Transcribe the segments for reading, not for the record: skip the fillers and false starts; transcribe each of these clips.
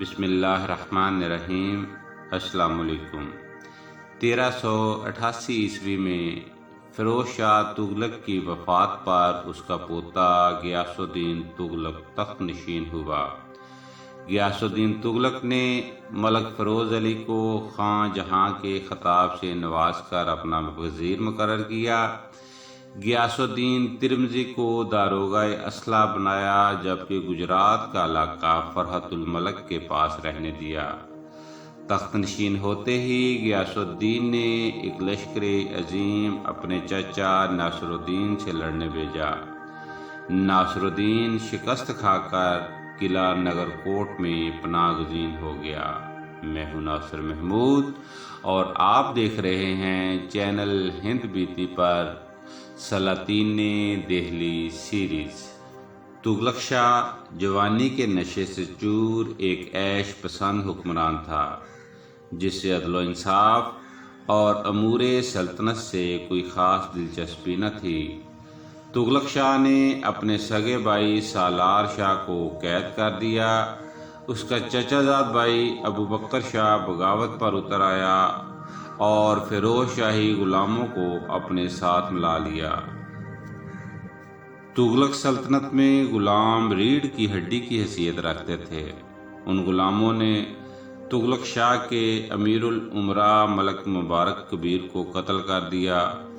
بسم اللہ الرحمن الرحیم۔ السلام علیکم۔ 1388 عیسوی میں فیروز شاہ تغلق کی وفات پر اس کا پوتا غیاث الدین تغلق تخت نشین ہوا۔ غیاث الدین تغلق نے ملک فیروز علی کو خان جہاں کے خطاب سے نواز کر اپنا وزیر مقرر کیا۔ غیاث الدین ترمذی کو داروغہ اسلحہ بنایا، جبکہ گجرات کا علاقہ فرحت الملک کے پاس رہنے دیا۔ تخت نشین ہوتے ہی غیاث الدین نے ایک لشکر عظیم اپنے چچا ناصر الدین سے لڑنے بھیجا۔ ناصر الدین شکست کھا کر قلعہ نگر کوٹ میں پناہ گزین ہو گیا۔ میں ہوں ناصر محمود اور آپ دیکھ رہے ہیں چینل ہند بیتی پر سلاطین دہلی سیریز۔ تغلق شاہ جوانی کے نشے سے چور ایک عیش پسند حکمران تھا، جس سے عدل و انصاف اور امور سلطنت سے کوئی خاص دلچسپی نہ تھی۔ تغلق شاہ نے اپنے سگے بھائی سالار شاہ کو قید کر دیا۔ اس کا چچا زاد بھائی ابو بکر شاہ بغاوت پر اتر آیا اور فیروز شاہی غلاموں کو اپنے ساتھ ملا لیا۔ تغلق سلطنت میں غلام ریڑھ کی ہڈی کی حیثیت رکھتے تھے۔ ان غلاموں نے تغلق شاہ کے امیر الامراء ملک مبارک کبیر کو قتل کر دیا۔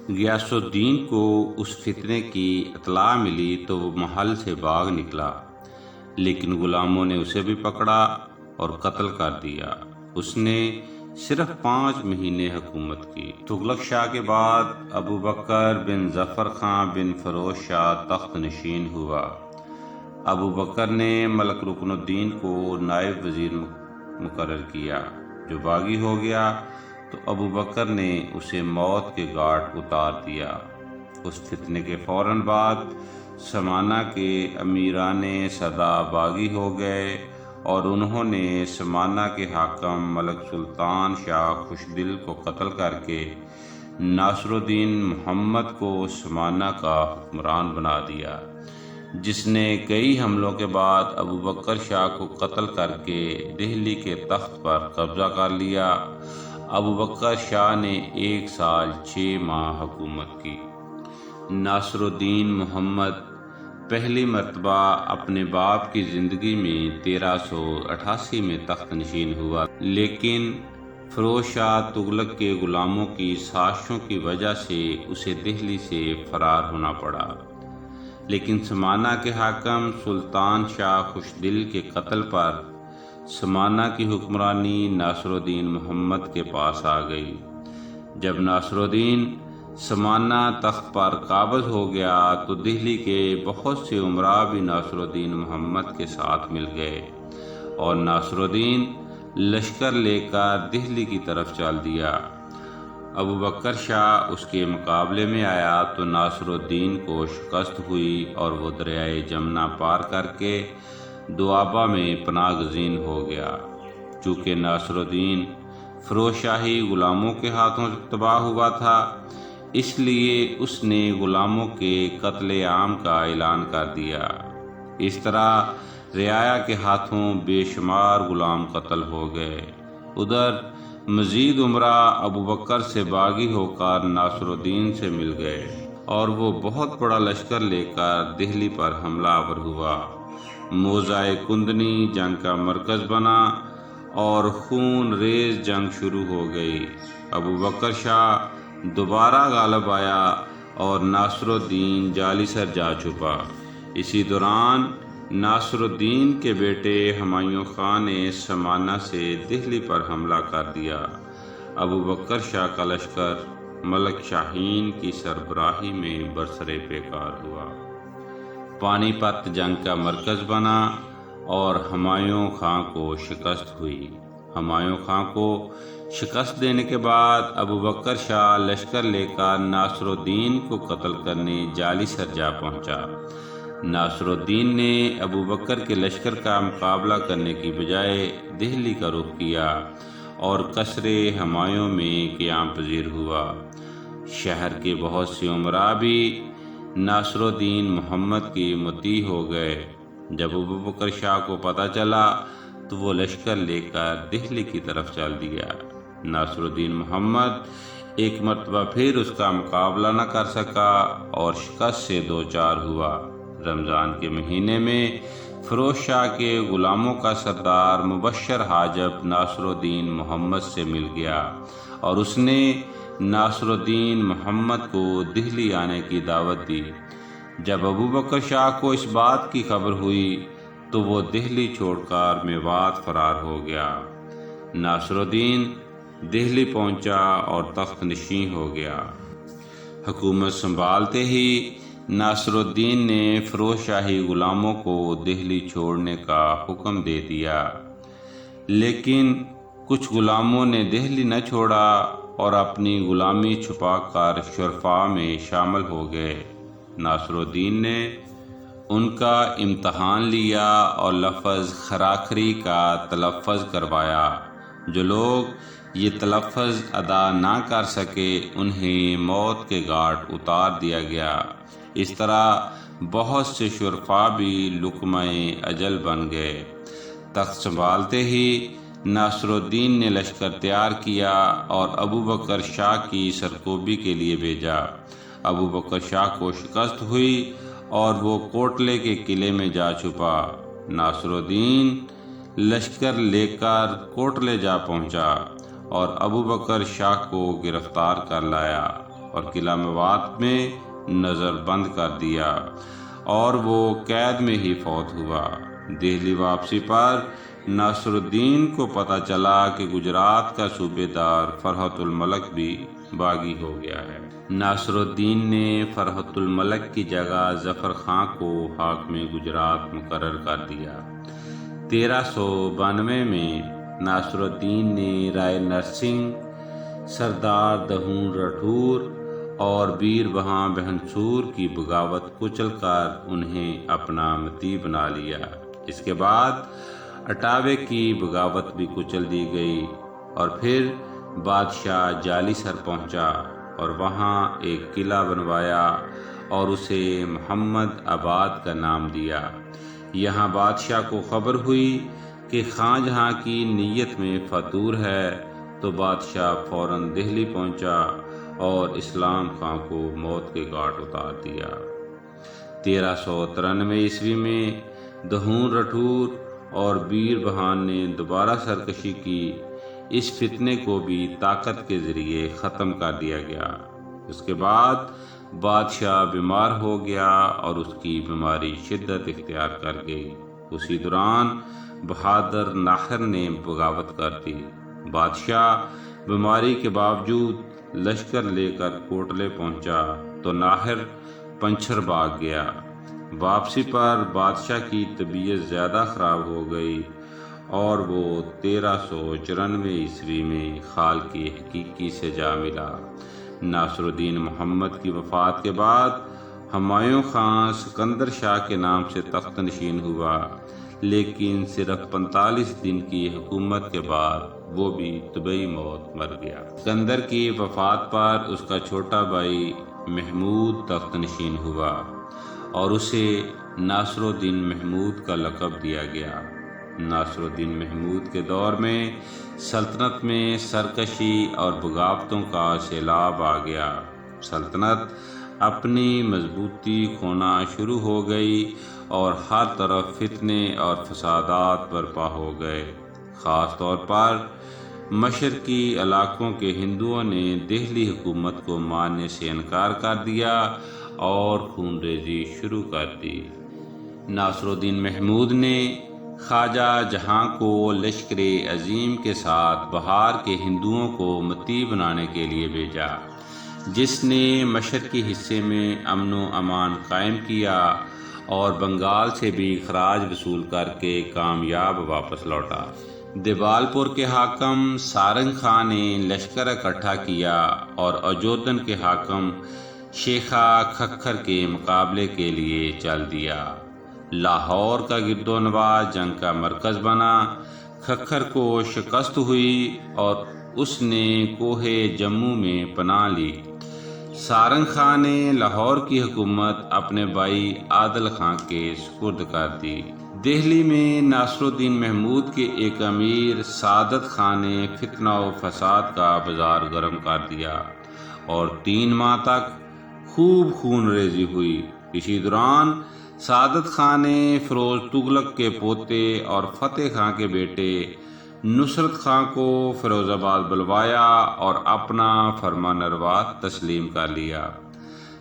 غیاث الدین کو اس فتنے کی اطلاع ملی تو وہ محل سے بھاگ نکلا، لیکن غلاموں نے اسے بھی پکڑا اور قتل کر دیا۔ اس نے صرف 5 مہینے حکومت کی۔ تغلق شاہ کے بعد ابو بکر بن ظفر خان بن فیروز شاہ تخت نشین ہوا۔ ابو بکر نے ملک رکن الدین کو نائب وزیر مقرر کیا، جو باغی ہو گیا تو ابو بکر نے اسے موت کے گھاٹ اتار دیا۔ اس فتنے کے فوراً بعد سمانہ کے امیران صدا باغی ہو گئے اور انہوں نے سمانہ کے حاکم ملک سلطان شاہ خوشدل کو قتل کر کے ناصر الدین محمد کو سمانہ کا حکمران بنا دیا، جس نے کئی حملوں کے بعد ابو بکر شاہ کو قتل کر کے دہلی کے تخت پر قبضہ کر لیا۔ ابو بکر شاہ نے 1 سال 6 ماہ حکومت کی۔ ناصر الدین محمد پہلی مرتبہ اپنے باپ کی زندگی میں 1388 میں تخت نشین ہوا، لیکن فیروز شاہ تغلق کے غلاموں کی سازشوں کی وجہ سے اسے دہلی سے فرار ہونا پڑا۔ لیکن سمانہ کے حاکم سلطان شاہ خوشدل کے قتل پر سمانہ کی حکمرانی ناصر الدین محمد کے پاس آ گئی۔ جب ناصر الدین سمانہ تخت پر قابض ہو گیا تو دہلی کے بہت سے امراء بھی ناصر الدین محمد کے ساتھ مل گئے اور ناصر الدین لشکر لے کر دہلی کی طرف چل دیا۔ ابو بکر شاہ اس کے مقابلے میں آیا تو ناصر الدین کو شکست ہوئی اور وہ دریائے جمنا پار کر کے دوآبہ میں پناہ گزین ہو گیا۔ چونکہ ناصر الدین فیروز شاہی غلاموں کے ہاتھوں تباہ ہوا تھا، اس لیے اس نے غلاموں کے قتل عام کا اعلان کر دیا۔ اس طرح رعایا کے ہاتھوں بے شمار غلام قتل ہو گئے۔ ادھر مزید امراء ابو بکر سے باغی ہو کر ناصر الدین سے مل گئے اور وہ بہت بڑا لشکر لے کر دہلی پر حملہ آور ہوا۔ موضع کندنی جنگ کا مرکز بنا اور خون ریز جنگ شروع ہو گئی۔ ابو بکر شاہ دوبارہ غالب آیا اور ناصر الدین جالی سر جا چھپا۔ اسی دوران ناصر الدین کے بیٹے ہمایوں خان نے سمانہ سے دہلی پر حملہ کر دیا۔ ابو بکر شاہ کا لشکر ملک شاہین کی سربراہی میں برسر پیکار ہوا، پانی پت جنگ کا مرکز بنا اور ہمایوں خان کو شکست ہوئی۔ ہمایوں خان کو شکست دینے کے بعد ابو بکر شاہ لشکر لے کر ناصر الدین کو قتل کرنے جالی سر جا پہنچا۔ ناصر الدین نے ابو بکر کے لشکر کا مقابلہ کرنے کی بجائے دہلی کا رخ کیا اور قصر ہمایوں میں قیام پذیر ہوا۔ شہر کے بہت سے امراء بھی ناصر الدین محمد کے مطیع ہو گئے۔ جب ابو بکر شاہ کو پتہ چلا تو وہ لشکر لے کر دہلی کی طرف چل دیا۔ ناصر الدین محمد ایک مرتبہ پھر اس کا مقابلہ نہ کر سکا اور شکست سے دوچار ہوا۔ رمضان کے مہینے میں فیروز شاہ کے غلاموں کا سردار مبشر حاجب ناصر الدین محمد سے مل گیا اور اس نے ناصر الدین محمد کو دہلی آنے کی دعوت دی۔ جب ابو بکر شاہ کو اس بات کی خبر ہوئی تو وہ دہلی چھوڑ کر میوات فرار ہو گیا۔ ناصر الدین دہلی پہنچا اور تخت نشین ہو گیا۔ حکومت سنبھالتے ہی ناصر الدین نے فیروز شاہی غلاموں کو دہلی چھوڑنے کا حکم دے دیا، لیکن کچھ غلاموں نے دہلی نہ چھوڑا اور اپنی غلامی چھپا کر شرفاء میں شامل ہو گئے۔ ناصر الدین نے ان کا امتحان لیا اور لفظ خراخری کا تلفظ کروایا۔ جو لوگ یہ تلفظ ادا نہ کر سکے انہیں موت کے گھاٹ اتار دیا گیا۔ اس طرح بہت سے شرفاء بھی لقمہ اجل بن گئے۔ تخت سنبھالتے ہی ناصر الدین نے لشکر تیار کیا اور ابو بکر شاہ کی سرکوبی کے لیے بھیجا۔ ابو بکر شاہ کو شکست ہوئی اور وہ کوٹلے کے قلعے میں جا چھپا۔ ناصر الدین لشکر لے کر کوٹلے جا پہنچا اور ابو بکر شاہ کو گرفتار کر لایا اور قلعہ میوات میں نظر بند کر دیا اور وہ قید میں ہی فوت ہوا۔ دہلی واپسی پر ناصر الدین کو پتہ چلا کہ گجرات کا صوبے دار فرحت الملک بھی باغی ہو گیا ہے۔ ناصر الدین نے فرحت الملک کی جگہ ظفر خان کو حاکم گجرات مقرر کر دیا۔ 1392 میں ناصر الدین نے رائے نرسنگھ، سردار دہون راٹھور اور بیر بہان بہنسور کی بغاوت کچل کر انہیں اپنا مطیع بنا لیا۔ اس کے بعد اٹاوے کی بغاوت بھی کچل دی گئی اور پھر بادشاہ جالی سر پہنچا اور وہاں ایک قلعہ بنوایا اور اسے محمد آباد کا نام دیا۔ یہاں بادشاہ کو خبر ہوئی کہ خاں جہاں کی نیت میں فطور ہے تو بادشاہ فوراً دہلی پہنچا اور اسلام خاں کو موت کے گھاٹ اتار دیا۔ 1393 عیسوی میں دہون راٹھور اور بیر بہان نے دوبارہ سرکشی کی۔ اس فتنے کو بھی طاقت کے ذریعے ختم کر دیا گیا۔ اس کے بعد بادشاہ بیمار ہو گیا اور اس کی بیماری شدت اختیار کر گئی۔ اسی دوران بہادر ناہر نے بغاوت کر دی۔ بادشاہ بیماری کے باوجود لشکر لے کر کوٹلے پہنچا تو ناہر پنچھر بھاگ گیا۔ واپسی پر بادشاہ کی طبیعت زیادہ خراب ہو گئی اور وہ 1394 عیسوی میں خال کی حقیقی سے جا ملا۔ ناصر الدین محمد کی وفات کے بعد ہمایوں خان سکندر شاہ کے نام سے تخت نشین ہوا، لیکن صرف 45 دن کی حکومت کے بعد وہ بھی طبعی موت مر گیا۔ سکندر کی وفات پر اس کا چھوٹا بھائی محمود تخت نشین ہوا اور اسے ناصر الدین محمود کا لقب دیا گیا۔ ناصر الدین محمود کے دور میں سلطنت میں سرکشی اور بغاوتوں کا سیلاب آ گیا۔ سلطنت اپنی مضبوطی کھونا شروع ہو گئی اور ہر طرف فتنے اور فسادات برپا ہو گئے۔ خاص طور پر مشرقی علاقوں کے ہندوؤں نے دہلی حکومت کو ماننے سے انکار کر دیا اور خون ریزی شروع کر دی۔ ناصر الدین محمود نے خواجہ جہاں کو لشکر عظیم کے ساتھ بہار کے ہندوؤں کو مطیع بنانے کے لیے بھیجا، جس نے مشرقی حصے میں امن و امان قائم کیا اور بنگال سے بھی خراج وصول کر کے کامیاب واپس لوٹا۔ دیوالپور کے حاکم سارنگ خان نے لشکر اکٹھا کیا اور اجودن کے حاکم شیخا کھکھر کے مقابلے کے لیے چل دیا۔ لاہور کا گرد و نواح جنگ کا مرکز بنا۔ کھکھر کو شکست ہوئی اور اس نے کوہ جموں میں پناہ لی۔ سارنگ خان نے لاہور کی حکومت اپنے بھائی عادل خان کے سپرد کر دی۔ دہلی میں ناصر الدین محمود کے ایک امیر سعادت خان نے فتنہ و فساد کا بازار گرم کر دیا اور 3 ماہ تک خوب خون ریزی ہوئی۔ اسی دوران سعادت خان نے فیروز تغلق کے پوتے اور فتح خان کے بیٹے نصرت خان کو فیروز آباد بلوایا اور اپنا فرمانروا تسلیم کر لیا۔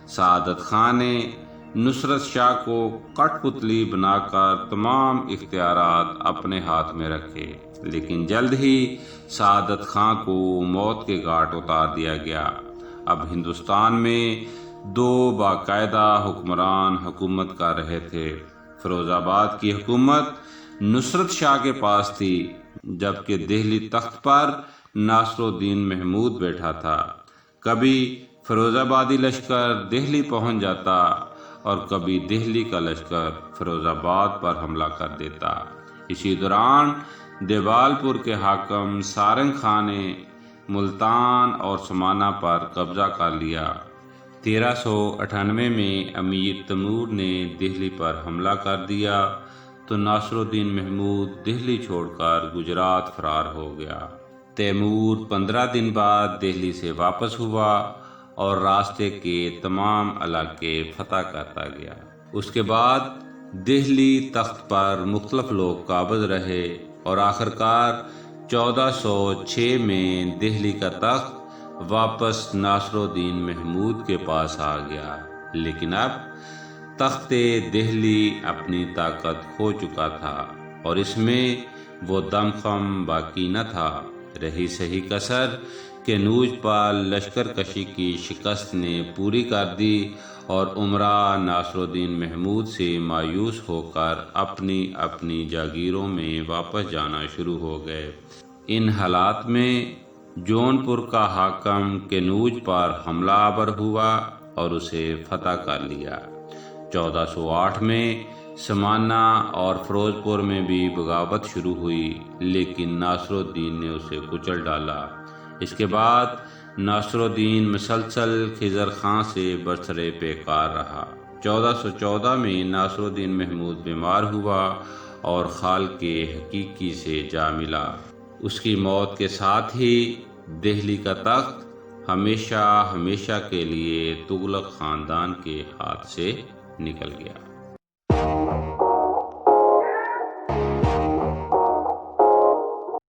سعادت خان نے نصرت شاہ کو کٹ پتلی بنا کر تمام اختیارات اپنے ہاتھ میں رکھے، لیکن جلد ہی سعادت خان کو موت کے گھاٹ اتار دیا گیا۔ اب ہندوستان میں 2 باقاعدہ حکمران حکومت کر رہے تھے۔ فیروز آباد کی حکومت نصرت شاہ کے پاس تھی، جبکہ دہلی تخت پر ناصر الدین محمود بیٹھا تھا۔ کبھی فیروز آبادی لشکر دہلی پہنچ جاتا اور کبھی دہلی کا لشکر فیروز آباد پر حملہ کر دیتا۔ اسی دوران دیوال پور کے حاکم سارنگ خان نے ملتان اور سمانہ پر قبضہ کر لیا۔ 1398 میں امیر تیمور نے دہلی پر حملہ کر دیا تو ناصر الدین محمود دہلی چھوڑ کر گجرات فرار ہو گیا۔ تیمور 15 دن بعد دہلی سے واپس ہوا اور راستے کے تمام علاقے فتح کرتا گیا۔ اس کے بعد دہلی تخت پر مختلف لوگ قابض رہے اور آخرکار 1406 میں دہلی کا تخت واپس ناصر الدین محمود کے پاس آ گیا، لیکن اب تخت دہلی اپنی طاقت کھو چکا تھا اور اس میں وہ دمخم باقی نہ تھا۔ رہی صحیح کسر کہ نوج پر لشکر کشی کی شکست نے پوری کر دی اور امراء ناصر الدین محمود سے مایوس ہو کر اپنی اپنی جاگیروں میں واپس جانا شروع ہو گئے۔ ان حالات میں جونپور کا حاکم کنوج پر حملہ آور ہوا اور اسے فتح کر لیا۔ 1408 میں سمانہ اور فیروز پور میں بھی بغاوت شروع ہوئی، لیکن ناصر الدین نے اسے کچل ڈالا۔ اس کے بعد ناصر الدین مسلسل خضر خان سے برسر پیکار رہا۔ 1414 میں ناصر الدین محمود بیمار ہوا اور خالق حقیقی سے جا ملا۔ اس کی موت کے ساتھ ہی دہلی کا تخت ہمیشہ کے لیے تغلق خاندان کے ہاتھ سے نکل گیا۔